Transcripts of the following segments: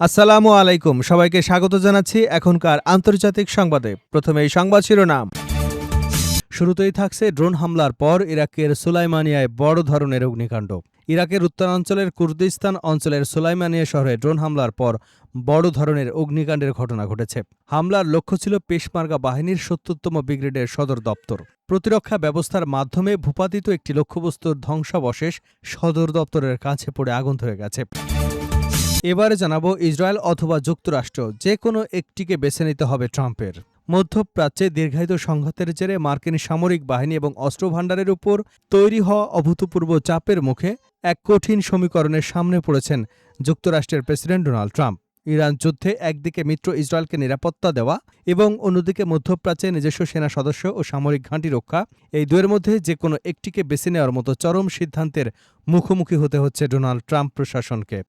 আসসালামু আলাইকুম, সবাইকে স্বাগত জানাচ্ছি এখনকার আন্তর্জাতিক সংবাদে। প্রথমে এই সংবাদ শিরোনাম। শুরুতেই থাকছে ড্রোন হামলার পর ইরাকের সুলাইমানিয়ায় বড় ধরনের অগ্নিকাণ্ড। ইরাকের উত্তরাঞ্চলের কুর্দিস্তান অঞ্চলের সুলাইমানিয়া শহরে ড্রোন হামলার পর বড় ধরনের অগ্নিকাণ্ডের ঘটনা ঘটেছে। হামলার লক্ষ্য ছিল পেশমার্গা বাহিনীর ৭০তম ব্রিগেডের সদর দপ্তর। প্রতিরক্ষা ব্যবস্থার মাধ্যমে ভূপাতিত একটি লক্ষ্যবস্তুর ধ্বংসাবশেষ সদর দপ্তরের কাছে পড়ে আগুন ধরে গেছে। এবারে জানাবো ইসরায়েল অথবা যুক্তরাষ্ট্র, যে কোনো একটিকে বেছে নিতে হবে ট্রাম্পের। মধ্যপ্রাচ্যে দীর্ঘায়িত সংঘাতের জেরে মার্কিন সামরিক বাহিনী এবং অস্ত্রভাণ্ডারের উপর তৈরি হওয়া অভূতপূর্ব চাপের মুখে এক কঠিন সমীকরণের সামনে পড়েছেন যুক্তরাষ্ট্রের প্রেসিডেন্ট ডোনাল্ড ট্রাম্প। ইরান যুদ্ধে একদিকে মিত্র ইসরায়েলকে নিরাপত্তা দেওয়া এবং অন্যদিকে মধ্যপ্রাচ্যে নিজস্ব সেনা সদস্য ও সামরিক ঘাঁটি রক্ষা, এই দুয়ের মধ্যে যে কোনো একটিকে বেছে নেওয়ার মতো চরম সিদ্ধান্তের মুখোমুখি হতে হচ্ছে ডোনাল্ড ট্রাম্প প্রশাসনকে।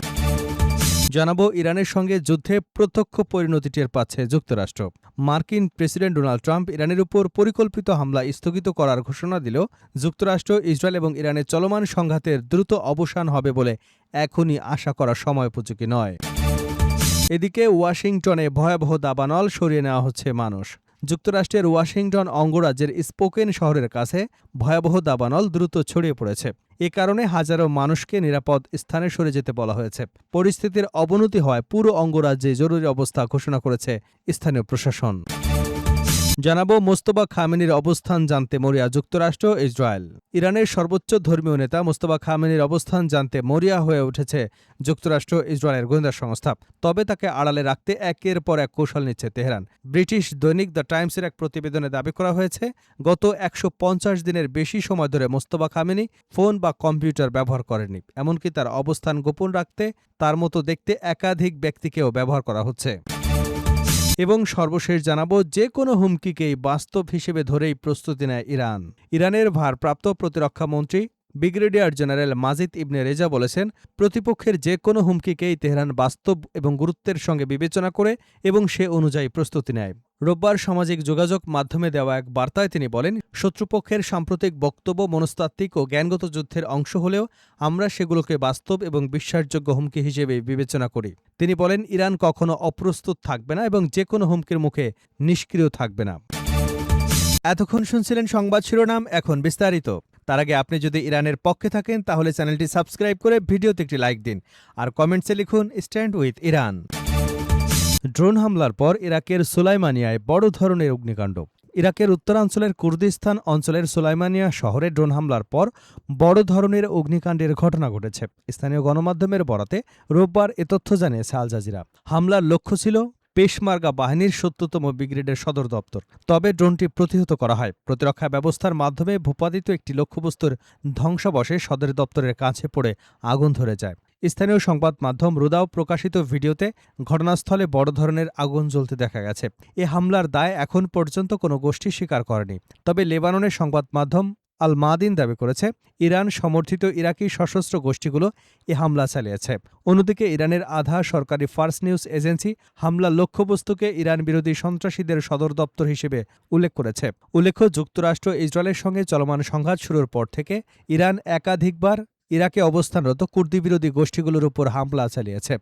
জানাবো ইরানের সঙ্গে যুদ্ধে প্রত্যক্ষ পরিণতি টের পাচ্ছে যুক্তরাষ্ট্র। মার্কিন প্রেসিডেন্ট ডোনাল্ড ট্রাম্প ইরানের উপর পরিকল্পিত হামলা স্থগিত করার ঘোষণা দিলেও যুক্তরাষ্ট্র ইসরায়েল এবং ইরানের চলমান সংঘাতের দ্রুত অবসান হবে বলে এখনই আশা করা সময়োপযোগী নয়। এদিকে ওয়াশিংটনে ভয়াবহ দাবানল সরিয়ে নেওয়া হচ্ছে মানুষ। যুক্তরাষ্ট্রের ওয়াশিংটন অঙ্গরাজ্যের স্পোকেন শহরের কাছে ভয়াবহ দাবানল দ্রুত ছড়িয়ে পড়েছে। এ কারণে হাজারো মানুষকে নিরাপদ স্থানে সরে যেতে বলা হয়েছে। পরিস্থিতির অবনতি হওয়ায় পুরো অঙ্গরাজ্যে জরুরি অবস্থা ঘোষণা করেছে স্থানীয় প্রশাসন। জানাবো মোস্তফা খামেনির অবস্থান জানতে মরিয়া যুক্তরাষ্ট্র ইসরায়েল। ইরানের সর্বোচ্চ ধর্মীয় নেতা মোস্তফা খামেনির অবস্থান জানতে মরিয়া হয়ে উঠেছে যুক্তরাষ্ট্র ইসরায়েলের গোয়েন্দা সংস্থা। তবে তাকে আড়ালে রাখতে একের পর এক কৌশল নিচ্ছে তেহরান। ব্রিটিশ দৈনিক দ্য টাইমসের এক প্রতিবেদনে দাবি করা হয়েছে, গত ১৫০ দিনের বেশি সময় ধরে মোস্তফা খামেনি ফোন বা কম্পিউটার ব্যবহার করেননি। এমনকি তার অবস্থান গোপন রাখতে তার মতো দেখতে একাধিক ব্যক্তিকেও ব্যবহার করা হচ্ছে। এবং সর্বশেষ জানাবো, যে কোনো হুমকিকেই বাস্তব হিসেবে ধরেই প্রস্তুতি নেয় ইরান। ইরানের ভারপ্রাপ্ত প্রতিরক্ষা মন্ত্রী ব্রিগেডিয়ার জেনারেল মাজিদ ইবনে রেজা বলেছেন, প্রতিপক্ষের যে কোনো হুমকিকেই তেহরান বাস্তব এবং গুরুত্বের সঙ্গে বিবেচনা করে এবং সে অনুযায়ী প্রস্তুতি নেয়। রোববার সামাজিক যোগাযোগ মাধ্যমে দেওয়া এক বার্তায় তিনি বলেন, শত্রুপক্ষের সাম্প্রতিক বক্তব্য মনস্তাত্ত্বিক ও জ্ঞানগত যুদ্ধের অংশ হলেও আমরা সেগুলোকে বাস্তব এবং বিশ্বাসযোগ্য হুমকি হিসেবে বিবেচনা করি। তিনি বলেন, ইরান কখনো অপ্রস্তুত থাকবে না এবং যে কোনো হুমকির মুখে নিষ্ক্রিয় থাকবে না। এতক্ষণ শুনছিলেন সংবাদ শিরোনাম, এখন বিস্তারিত। তার আগে আপনি যদি ইরানের পক্ষে থাকেন তাহলে চ্যানেলটি সাবস্ক্রাইব করে ভিডিওতে একটি লাইক দিন আর কমেন্টসে লিখুন স্ট্যান্ড উইথ ইরান। ড্রোন হামলার পর ইরাকের সুলাইমানিয়ায় বড় ধরনের অগ্নিকাণ্ড। ইরাকের উত্তরাঞ্চলের কুর্দিস্তান অঞ্চলের সুলাইমানিয়া শহরে ড্রোন হামলার পর বড় ধরনের অগ্নিকাণ্ডের ঘটনা ঘটেছে। স্থানীয় গণমাধ্যমের বরাতে রোববার এ তথ্য জানিয়েছে আল জাজিরা। হামলার লক্ষ্য ছিল পেশমার্গা বাহিনীর ৭০তম ব্রিগেডের সদর দপ্তর। তবে ড্রোনটি প্রতিহত করা হয়। প্রতিরক্ষা ব্যবস্থার মাধ্যমে ভূপাতিত একটি লক্ষ্যবস্তুর ধ্বংসাবশেষ সদর দপ্তরের কাছে পড়ে আগুন ধরে যায়। স্থানীয় সংবাদ মাধ্যম রুদাও প্রকাশিত ভিডিওতে ঘটনাস্থলে বড় ধরনের আগুন জ্বলতে দেখা গেছে। এ হামলার দায় এখন পর্যন্ত কোনো গোষ্ঠী স্বীকার করেনি। তবে লেবাননের সংবাদ মাধ্যম আল মাদিন দাবি করেছে, ইরান সমর্থিত ইরাকি সশস্ত্র গোষ্ঠীগুলো এ হামলা চালিয়েছে। অন্যদিকে ইরানের আধা সরকারি ফার্স নিউজ এজেন্সি হামলার লক্ষ্যবস্তুকে ইরান বিরোধী সন্ত্রাসীদের সদর দপ্তর হিসেবে উল্লেখ করেছে। উল্লেখ্য, যুক্তরাষ্ট্র ইসরায়েলের সঙ্গে চলমান সংঘাত শুরুর পর থেকে ইরান একাধিকবার ইরাকে অবস্থানরত কুর্দি বিরোধী গোষ্ঠীগুলোর উপর হামলা চালিয়েছে।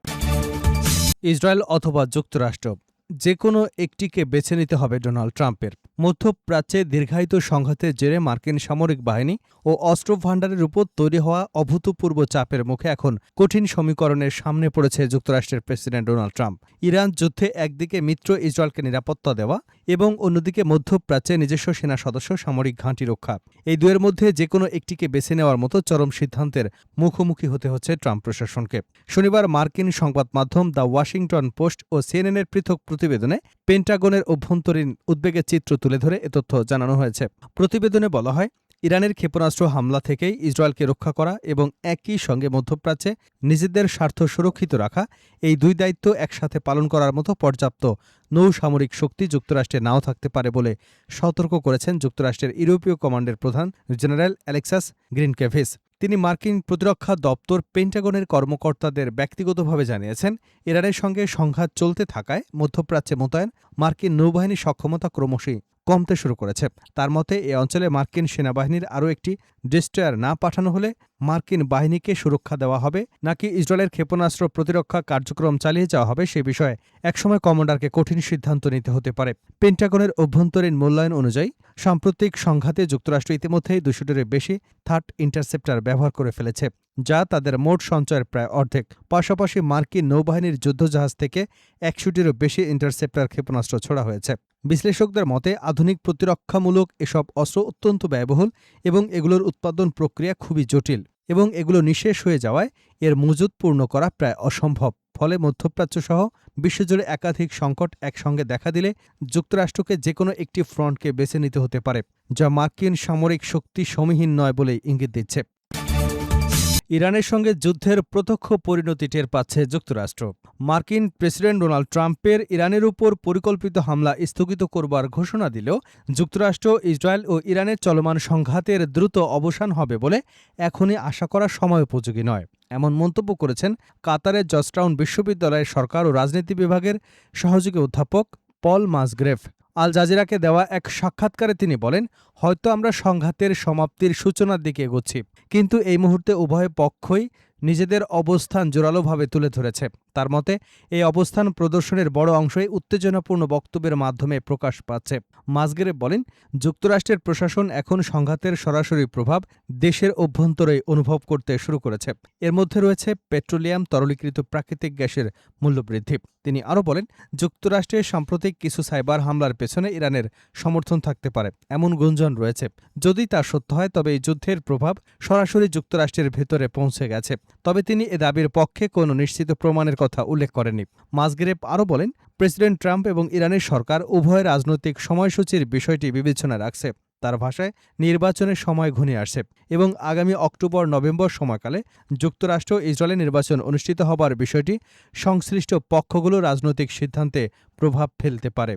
ইসরায়েল অথবা যুক্তরাষ্ট্র, যে কোনো একটিকে বেছে নিতে হবে ডোনাল্ড ট্রাম্পের। মধ্যপ্রাচ্যে দীর্ঘায়িত সংঘাতের জেরে মার্কিন সামরিক বাহিনী ও অস্ত্রভাণ্ডারের উপর তৈরি হওয়া অভূতপূর্ব চাপের মুখে এখন কঠিন সমীকরণের সামনে পড়েছে যুক্তরাষ্ট্রের প্রেসিডেন্ট ডোনাল্ড ট্রাম্প। ইরান যুদ্ধে একদিকে মিত্র ইসরায়েলকে নিরাপত্তা দেওয়া এবং অন্যদিকে মধ্যপ্রাচ্যে নিজস্ব সেনা সদস্য সামরিক ঘাঁটি রক্ষা, এই দুয়ের মধ্যে যে কোনো একটিকে বেছে নেওয়ার মতো চরম সিদ্ধান্তের মুখোমুখি হতে হচ্ছে ট্রাম্প প্রশাসনকে। শনিবার মার্কিন সংবাদ মাধ্যম দ্য ওয়াশিংটন পোস্ট ও সিএনএনের পৃথক প্রতিবেদনে পেন্টাগনের অভ্যন্তরীণ উদ্বেগের চিত্র তুলে ধরে এ তথ্য জানানো হয়েছে। প্রতিবেদনে বলা হয়, ইরানের ক্ষেপণাস্ত্র হামলা থেকেই ইসরায়েলকে রক্ষা করা এবং একই সঙ্গে মধ্যপ্রাচ্যে নিজেদের স্বার্থ সুরক্ষিত রাখা, এই দুই দায়িত্ব একসাথে পালন করার মতো পর্যাপ্ত নৌসামরিক শক্তি যুক্তরাষ্ট্রে নাও থাকতে পারে বলে সতর্ক করেছেন যুক্তরাষ্ট্রের ইউরোপীয় কমান্ডের প্রধান জেনারেল অ্যালেক্সাস গ্রিনকেভিস। তিনি মার্কিন প্রতিরক্ষা দপ্তর পেন্টাগনের কর্মকর্তাদের ব্যক্তিগতভাবে জানিয়েছেন, ইরানের সঙ্গে সংঘাত চলতে থাকায় মধ্যপ্রাচ্যে মোতায়েন মার্কিন নৌবাহিনীর সক্ষমতা ক্রমশই কমতে শুরু করেছে। তার মতে এ অঞ্চলে মার্কিন সেনাবাহিনীর আরও একটি ডেস্ট্রয়ার না পাঠানো হলে মার্কিন বাহিনীকে সুরক্ষা দেওয়া হবে নাকি ইসরায়েলের ক্ষেপণাস্ত্র প্রতিরক্ষা কার্যক্রম চালিয়ে যাওয়া হবে সে বিষয়ে একসময় কমান্ডারকে কঠিন সিদ্ধান্ত নিতে হতে পারে। পেন্টাগনের অভ্যন্তরীণ মূল্যায়ন অনুযায়ী সাম্প্রতিক সংঘাতে যুক্তরাষ্ট্র ইতিমধ্যেই ২০০টিরও বেশি থার্ড ইন্টারসেপ্টর ব্যবহার করে ফেলেছে, যা তাদের মোট সঞ্চয়ের প্রায় অর্ধেক। পাশাপাশি মার্কিন নৌবাহিনীর যুদ্ধজাহাজ থেকে ১০০টিরও বেশি ইন্টারসেপ্টর ক্ষেপণাস্ত্র ছোড়া হয়েছে। বিশ্লেষকদের মতে আধুনিক প্রতিরক্ষামূলক এসব অস্ত্র অত্যন্ত ব্যয়বহুল এবং এগুলোর উৎপাদন প্রক্রিয়া খুবই জটিল এবং এগুলো নিঃশেষ হয়ে যাওয়ায় এর মজুত পূর্ণ করা প্রায় অসম্ভব। ফলে মধ্যপ্রাচ্যসহ বিশ্বজুড়ে একাধিক সংকট একসঙ্গে দেখা দিলে যুক্তরাষ্ট্রকে যেকোনো একটি ফ্রন্টকে বেছে নিতে হতে পারে, যা মার্কিন সামরিক শক্তি সমীহীন নয় বলেই ইঙ্গিত দিচ্ছে। ইরানের সঙ্গে যুদ্ধের প্রত্যক্ষ পরিণতি টের পাচ্ছে যুক্তরাষ্ট্র। মার্কিন প্রেসিডেন্ট ডোনাল্ড ট্রাম্পের ইরানের উপর পরিকল্পিত হামলা স্থগিত করবার ঘোষণা দিলেও যুক্তরাষ্ট্র, ইসরায়েল ও ইরানের চলমান সংঘাতের দ্রুত অবসান হবে বলে এখনই আশা করা সময়োপযোগী নয়, এমন মন্তব্য করেছেন কাতারের জর্জটাউন বিশ্ববিদ্যালয়ের সরকার ও রাজনীতি বিভাগের সহযোগী অধ্যাপক পল মাসগ্রেভ। আল জাজিরাকে দেওয়া এক সাক্ষাৎকারে তিনি বলেন, হয়তো আমরা সংঘাতের সমাপ্তির সূচনার দিকে এগোচ্ছি, কিন্তু এই মুহূর্তে উভয় পক্ষই নিজেদের অবস্থান জোরালোভাবে তুলে ধরেছে। তার মতে এই অবস্থান প্রদর্শনের বড় অংশই উত্তেজনাপূর্ণ বক্তব্যের মাধ্যমে প্রকাশ পাচ্ছে। মাসগ্রেভ বলেন, যুক্তরাষ্ট্রের প্রশাসন এখন সংঘাতের সরাসরি প্রভাব দেশের অভ্যন্তরেই অনুভব করতে শুরু করেছে। এর মধ্যে রয়েছে পেট্রোলিয়াম, তরলীকৃত প্রাকৃতিক গ্যাসের মূল্যবৃদ্ধি। তিনি আরও বলেন, যুক্তরাষ্ট্রের সাম্প্রতিক কিছু সাইবার হামলার পেছনে ইরানের সমর্থন থাকতে পারে এমন গুঞ্জন রয়েছে। যদি তা সত্য হয় তবে এই যুদ্ধের প্রভাব সরাসরি যুক্তরাষ্ট্রের ভেতরে পৌঁছে গেছে। তবে তিনি এ দাবির পক্ষে কোনো নিশ্চিত প্রমাণের কথা উল্লেখ করেননি। মাসগ্রেভ আরও বলেন, প্রেসিডেন্ট ট্রাম্প এবং ইরানের সরকার উভয় রাজনৈতিক সময়সূচির বিষয়টি বিবেচনায় রাখছে। তার ভাষায়, নির্বাচনের সময় ঘনিয়ে আসছে এবং আগামী অক্টোবর-নভেম্বর সময়কালে যুক্তরাষ্ট্র ইসরায়েলে নির্বাচন অনুষ্ঠিত হবার বিষয়টি সংশ্লিষ্ট পক্ষগুলো রাজনৈতিক সিদ্ধান্তে প্রভাব ফেলতে পারে।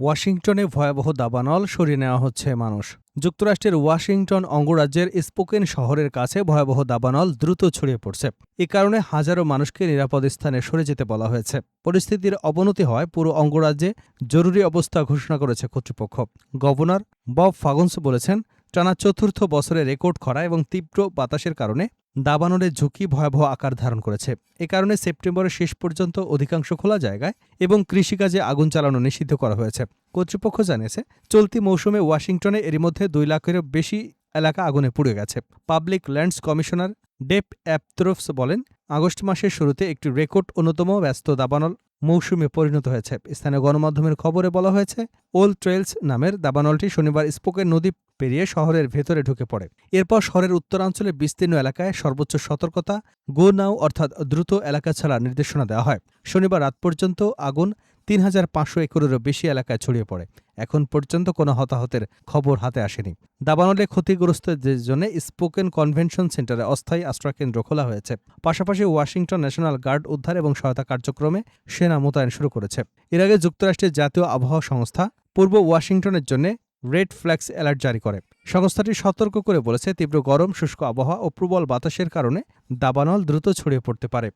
ওয়াশিংটনে ভয়াবহ দাবানল, সরিয়ে নেওয়া হচ্ছে মানুষ। যুক্তরাষ্ট্রের ওয়াশিংটন অঙ্গরাজ্যের স্পোকেন শহরের কাছে ভয়াবহ দাবানল দ্রুত ছড়িয়ে পড়ছে। এ কারণে হাজারো মানুষকে নিরাপদ স্থানে সরে যেতে বলা হয়েছে। পরিস্থিতির অবনতি হওয়ায় পুরো অঙ্গরাজ্যে জরুরি অবস্থা ঘোষণা করেছে কর্তৃপক্ষ। গভর্নর বব ফাগুন্স বলেছেন, টানা চতুর্থ বছরে রেকর্ড খরা এবং তীব্র বাতাসের কারণে দাবানলের ঝুঁকি ভয়াবহ আকার ধারণ করেছে। এ কারণে সেপ্টেম্বরের শেষ পর্যন্ত অধিকাংশ খোলা জায়গায় এবং কৃষিকাজে আগুন চালানো নিষিদ্ধ করা হয়েছে। কর্তৃপক্ষ জানিয়েছে, চলতি মৌসুমে ওয়াশিংটনে এরই মধ্যে ২ লাখেরও বেশি এলাকা আগুনে পুড়ে গেছে। পাবলিক ল্যান্ডস কমিশনার ডেপ অ্যাপথ্রোপস বলেন, আগস্ট মাসের শুরুতে একটি রেকর্ড অন্যতম ব্যস্ত দাবানল মৌসুমে পরিণত হয়েছে। স্থানীয় গণমাধ্যমের খবরে বলা হয়েছে, ওল্ড ট্রেলস নামের দাবানলটি শনিবার স্পোকেন নদী পেরিয়ে শহরের ভেতরে ঢুকে পড়ে। এরপর শহরের উত্তরাঞ্চলে বিস্তীর্ণ এলাকায় সর্বোচ্চ সতর্কতা, গো নাও অর্থাৎ দ্রুত এলাকা ছাড়ার নির্দেশনা দেওয়া হয়। শনিবার রাত পর্যন্ত আগুন ৩৫০০ একরেরও বেশি এলাকায় ছড়িয়ে পড়ে। এখন পর্যন্ত কোনো হতাহতের খবর হাতে আসেনি। দাবানলে ক্ষতিগ্রস্তদের জন্য স্পোকেন কনভেনশন সেন্টারে অস্থায়ী আশ্রয়কেন্দ্র খোলা হয়েছে। পাশাপাশি ওয়াশিংটন ন্যাশনাল গার্ড উদ্ধার এবং সহায়তা কার্যক্রমে সেনা মোতায়েন শুরু করেছে। এর আগে যুক্তরাষ্ট্রের জাতীয় আবহাওয়া সংস্থা পূর্ব ওয়াশিংটনের জন্য রেড ফ্ল্যাগস অ্যালার্ট জারি করে। সংস্থাটি সতর্ক করে বলেছে, তীব্র গরম, শুষ্ক আবহাওয়া ও প্রবল বাতাসের কারণে দাবানল দ্রুত ছড়িয়ে পড়তে পারে।